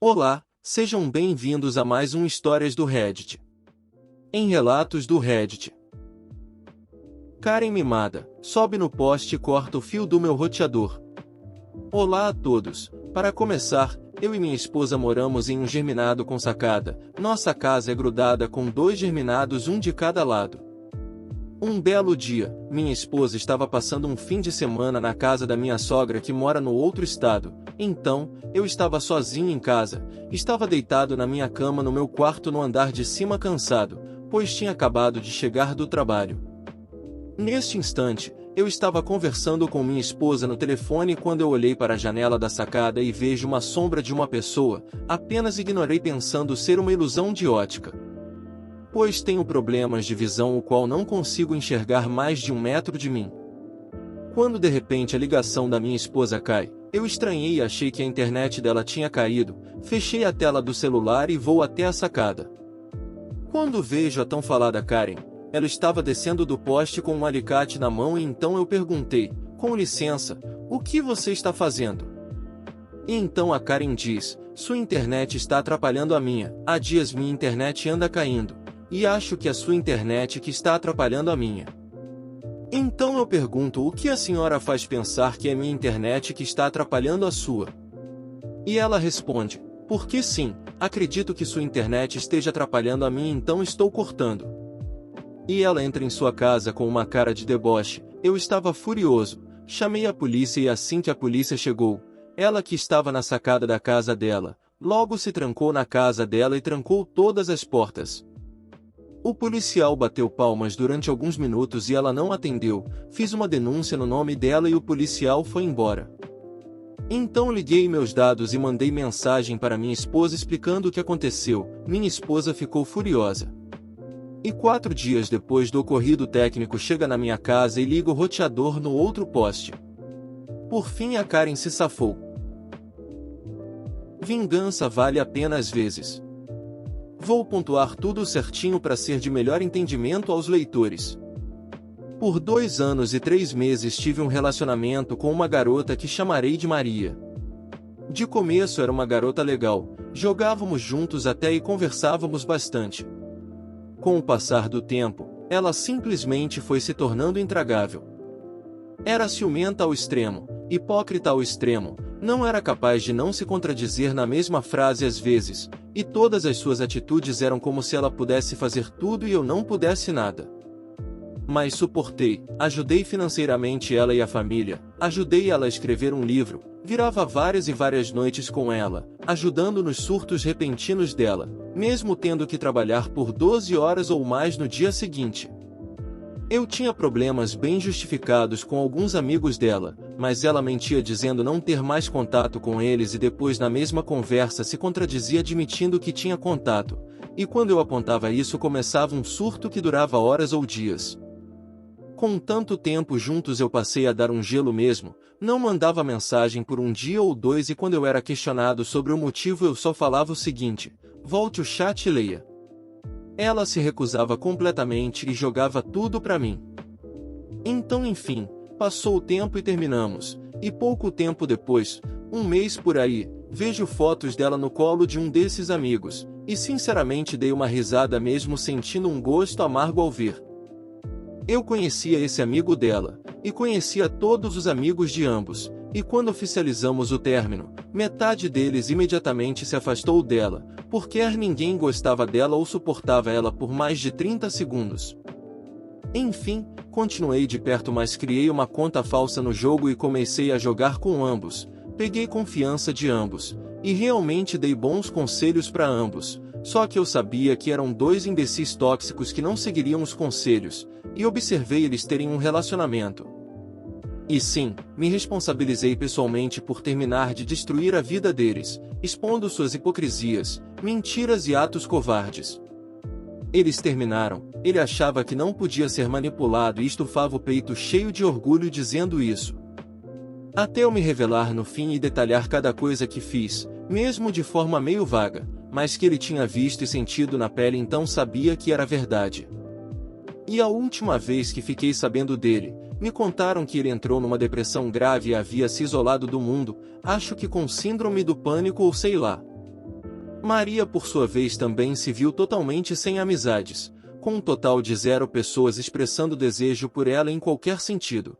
Olá, sejam bem-vindos a mais um Histórias do Reddit. Em relatos do Reddit. Karen mimada, sobe no poste e corta o fio do meu roteador. Olá a todos. Para começar, eu e minha esposa moramos em um germinado com sacada. Nossa casa é grudada com 2 germinados, um de cada lado. Um belo dia, minha esposa estava passando um fim de semana na casa da minha sogra que mora no outro estado. Então, eu estava sozinho em casa. Estava deitado na minha cama no meu quarto no andar de cima cansado, pois tinha acabado de chegar do trabalho. Neste instante, eu estava conversando com minha esposa no telefone quando eu olhei para a janela da sacada e vejo uma sombra de uma pessoa. Apenas ignorei pensando ser uma ilusão de ótica, pois tenho problemas de visão o qual não consigo enxergar mais de 1 metro de mim. Quando de repente a ligação da minha esposa cai, eu estranhei e achei que a internet dela tinha caído. Fechei a tela do celular e vou até a sacada. Quando vejo a tão falada Karen, ela estava descendo do poste com um alicate na mão e então eu perguntei, com licença, o que você está fazendo? E então a Karen diz, sua internet está atrapalhando a minha. Há dias minha internet anda caindo. E acho que a sua internet que está atrapalhando a minha. Então eu pergunto o que a senhora faz pensar que é minha internet que está atrapalhando a sua? E ela responde, porque sim, acredito que sua internet esteja atrapalhando a minha, então estou cortando. E ela entra em sua casa com uma cara de deboche. Eu estava furioso, chamei a polícia e assim que a polícia chegou, ela que estava na sacada da casa dela, logo se trancou na casa dela e trancou todas as portas. O policial bateu palmas durante alguns minutos e ela não atendeu. Fiz uma denúncia no nome dela e o policial foi embora. Então liguei meus dados e mandei mensagem para minha esposa explicando o que aconteceu. Minha esposa ficou furiosa. E 4 dias depois do ocorrido, o técnico chega na minha casa e liga o roteador no outro poste. Por fim a Karen se safou. Vingança vale a pena às vezes. Vou pontuar tudo certinho para ser de melhor entendimento aos leitores. Por 2 anos e 3 meses tive um relacionamento com uma garota que chamarei de Maria. De começo era uma garota legal, jogávamos juntos até e conversávamos bastante. Com o passar do tempo, ela simplesmente foi se tornando intragável. Era ciumenta ao extremo, hipócrita ao extremo, não era capaz de não se contradizer na mesma frase às vezes, e todas as suas atitudes eram como se ela pudesse fazer tudo e eu não pudesse nada. Mas suportei, ajudei financeiramente ela e a família, ajudei ela a escrever um livro, virava várias e várias noites com ela, ajudando nos surtos repentinos dela, mesmo tendo que trabalhar por 12 horas ou mais no dia seguinte. Eu tinha problemas bem justificados com alguns amigos dela, mas ela mentia dizendo não ter mais contato com eles e depois na mesma conversa se contradizia admitindo que tinha contato, e quando eu apontava isso começava um surto que durava horas ou dias. Com tanto tempo juntos eu passei a dar um gelo mesmo, não mandava mensagem por 1 dia ou 2 e quando eu era questionado sobre o motivo eu só falava o seguinte, volte o chat e leia. Ela se recusava completamente e jogava tudo pra mim. Então enfim, passou o tempo e terminamos, e pouco tempo depois, 1 mês por aí, vejo fotos dela no colo de um desses amigos, e sinceramente dei uma risada mesmo sentindo um gosto amargo ao ver. Eu conhecia esse amigo dela, e conhecia todos os amigos de ambos, e quando oficializamos o término, metade deles imediatamente se afastou dela, porque ninguém gostava dela ou suportava ela por mais de 30 segundos. Enfim, continuei de perto mas criei uma conta falsa no jogo e comecei a jogar com ambos, peguei confiança de ambos, e realmente dei bons conselhos para ambos, só que eu sabia que eram 2 imbecis tóxicos que não seguiriam os conselhos, e observei eles terem um relacionamento. E sim, me responsabilizei pessoalmente por terminar de destruir a vida deles, expondo suas hipocrisias, mentiras e atos covardes. Eles terminaram, ele achava que não podia ser manipulado e estufava o peito cheio de orgulho dizendo isso. Até eu me revelar no fim e detalhar cada coisa que fiz, mesmo de forma meio vaga, mas que ele tinha visto e sentido na pele então sabia que era verdade. E a última vez que fiquei sabendo dele, me contaram que ele entrou numa depressão grave e havia se isolado do mundo, acho que com síndrome do pânico ou sei lá. Maria, por sua vez, também se viu totalmente sem amizades, com um total de 0 pessoas expressando desejo por ela em qualquer sentido.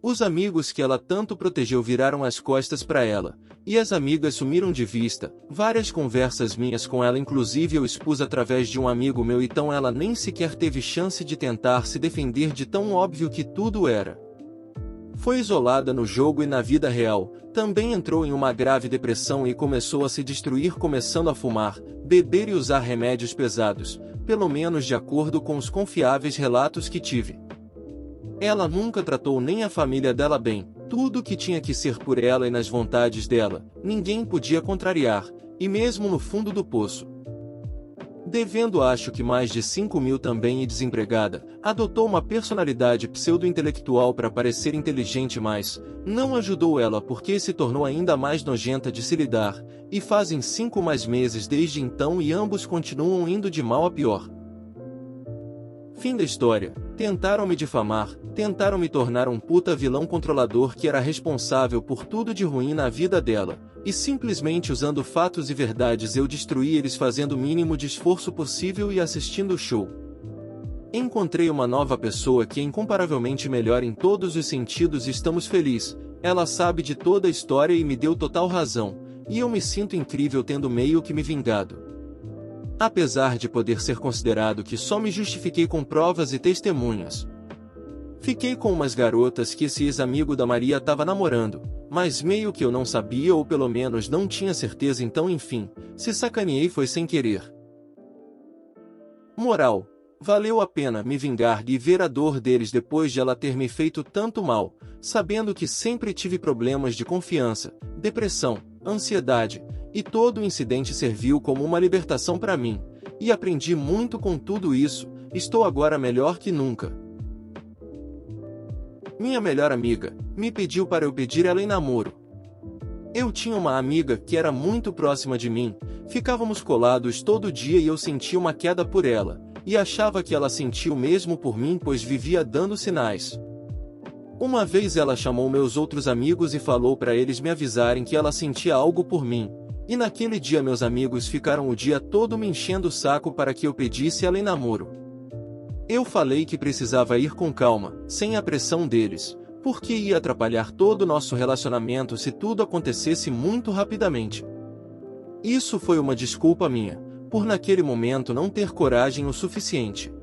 Os amigos que ela tanto protegeu viraram as costas para ela, e as amigas sumiram de vista. Várias conversas minhas com ela inclusive eu expus através de um amigo meu, então ela nem sequer teve chance de tentar se defender de tão óbvio que tudo era. Foi isolada no jogo e na vida real, também entrou em uma grave depressão e começou a se destruir, começando a fumar, beber e usar remédios pesados, pelo menos de acordo com os confiáveis relatos que tive. Ela nunca tratou nem a família dela bem, tudo que tinha que ser por ela e nas vontades dela, ninguém podia contrariar, e mesmo no fundo do poço, devendo acho que mais de 5.000 também e desempregada, adotou uma personalidade pseudo-intelectual para parecer inteligente, mas não ajudou ela porque se tornou ainda mais nojenta de se lidar, e fazem 5 mais meses desde então e ambos continuam indo de mal a pior. Fim da história. Tentaram me difamar, tentaram me tornar um puta vilão controlador que era responsável por tudo de ruim na vida dela, e simplesmente usando fatos e verdades eu destruí eles fazendo o mínimo de esforço possível e assistindo o show. Encontrei uma nova pessoa que é incomparavelmente melhor em todos os sentidos e estamos felizes, ela sabe de toda a história e me deu total razão, e eu me sinto incrível tendo meio que me vingado. Apesar de poder ser considerado que só me justifiquei com provas e testemunhas. Fiquei com umas garotas que esse ex-amigo da Maria estava namorando, mas meio que eu não sabia ou pelo menos não tinha certeza, então enfim, se sacaneei foi sem querer. Moral: valeu a pena me vingar e ver a dor deles depois de ela ter me feito tanto mal, sabendo que sempre tive problemas de confiança, depressão, ansiedade, e todo o incidente serviu como uma libertação para mim, e aprendi muito com tudo isso, estou agora melhor que nunca. Minha melhor amiga me pediu para eu pedir ela em namoro. Eu tinha uma amiga que era muito próxima de mim, ficávamos colados todo dia e eu sentia uma queda por ela, e achava que ela sentia o mesmo por mim pois vivia dando sinais. Uma vez ela chamou meus outros amigos e falou para eles me avisarem que ela sentia algo por mim, e naquele dia meus amigos ficaram o dia todo me enchendo o saco para que eu pedisse ela em namoro. Eu falei que precisava ir com calma, sem a pressão deles, porque ia atrapalhar todo o nosso relacionamento se tudo acontecesse muito rapidamente. Isso foi uma desculpa minha, por naquele momento não ter coragem o suficiente.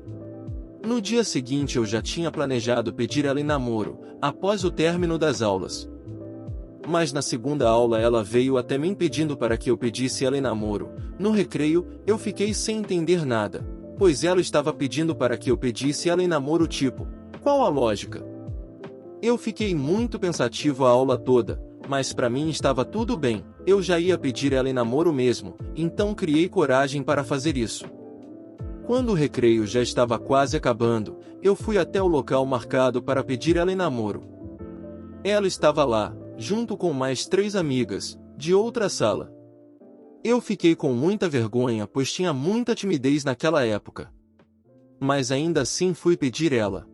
No dia seguinte eu já tinha planejado pedir ela em namoro, após o término das aulas. Mas na segunda aula ela veio até mim pedindo para que eu pedisse ela em namoro. No recreio, eu fiquei sem entender nada, pois ela estava pedindo para que eu pedisse ela em namoro tipo, qual a lógica? Eu fiquei muito pensativo a aula toda, mas para mim estava tudo bem, eu já ia pedir ela em namoro mesmo, então criei coragem para fazer isso. Quando o recreio já estava quase acabando, eu fui até o local marcado para pedir ela em namoro. Ela estava lá, junto com mais 3 amigas, de outra sala. Eu fiquei com muita vergonha pois tinha muita timidez naquela época. Mas ainda assim fui pedir ela.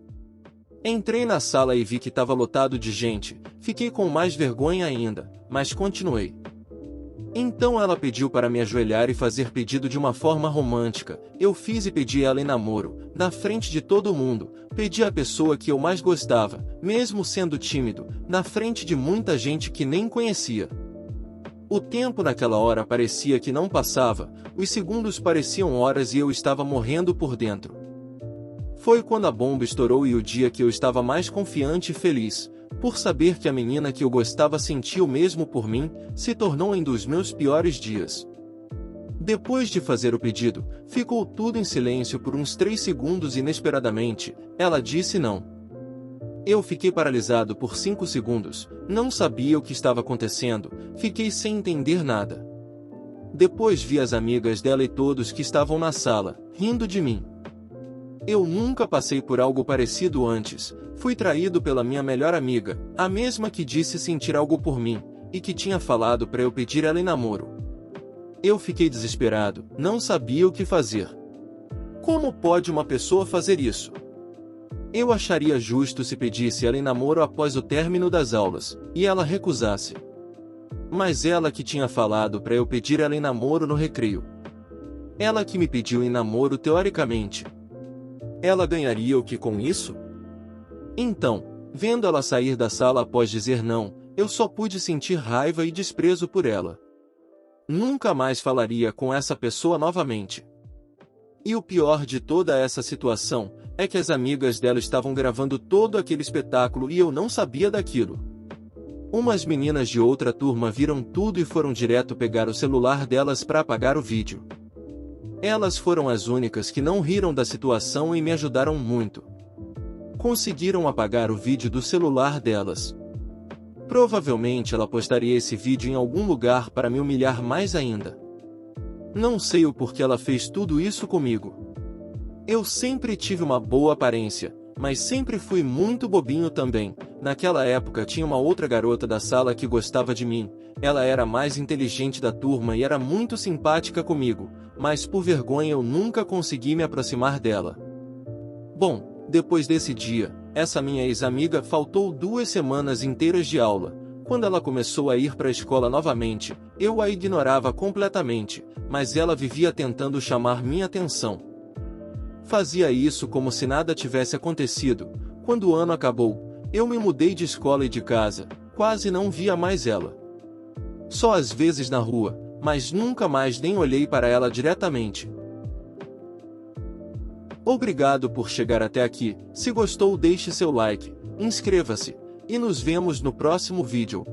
Entrei na sala e vi que estava lotado de gente, fiquei com mais vergonha ainda, mas continuei. Então ela pediu para me ajoelhar e fazer pedido de uma forma romântica, eu fiz e pedi ela em namoro, na frente de todo mundo, pedi a pessoa que eu mais gostava, mesmo sendo tímido, na frente de muita gente que nem conhecia. O tempo naquela hora parecia que não passava, os segundos pareciam horas e eu estava morrendo por dentro. Foi quando a bomba estourou e o dia que eu estava mais confiante e feliz, por saber que a menina que eu gostava sentia o mesmo por mim, se tornou um dos meus piores dias. Depois de fazer o pedido, ficou tudo em silêncio por uns 3 segundos e inesperadamente, ela disse não. Eu fiquei paralisado por 5 segundos, não sabia o que estava acontecendo, fiquei sem entender nada. Depois vi as amigas dela e todos que estavam na sala, rindo de mim. Eu nunca passei por algo parecido antes, fui traído pela minha melhor amiga, a mesma que disse sentir algo por mim, e que tinha falado para eu pedir ela em namoro. Eu fiquei desesperado, não sabia o que fazer. Como pode uma pessoa fazer isso? Eu acharia justo se pedisse ela em namoro após o término das aulas, e ela recusasse. Mas ela que tinha falado para eu pedir ela em namoro no recreio. Ela que me pediu em namoro teoricamente. Ela ganharia o que com isso? Então, vendo ela sair da sala após dizer não, eu só pude sentir raiva e desprezo por ela. Nunca mais falaria com essa pessoa novamente. E o pior de toda essa situação é que as amigas dela estavam gravando todo aquele espetáculo e eu não sabia daquilo. Umas meninas de outra turma viram tudo e foram direto pegar o celular delas para apagar o vídeo. Elas foram as únicas que não riram da situação e me ajudaram muito. Conseguiram apagar o vídeo do celular delas. Provavelmente ela postaria esse vídeo em algum lugar para me humilhar mais ainda. Não sei o porquê ela fez tudo isso comigo. Eu sempre tive uma boa aparência, mas sempre fui muito bobinho também. Naquela época tinha uma outra garota da sala que gostava de mim. Ela era a mais inteligente da turma e era muito simpática comigo, mas por vergonha eu nunca consegui me aproximar dela. Bom, depois desse dia, essa minha ex-amiga faltou 2 semanas inteiras de aula. Quando ela começou a ir para a escola novamente, eu a ignorava completamente, mas ela vivia tentando chamar minha atenção. Fazia isso como se nada tivesse acontecido. Quando o ano acabou, eu me mudei de escola e de casa, quase não via mais ela. Só às vezes na rua, mas nunca mais nem olhei para ela diretamente. Obrigado por chegar até aqui. Se gostou, deixe seu like, inscreva-se, e nos vemos no próximo vídeo.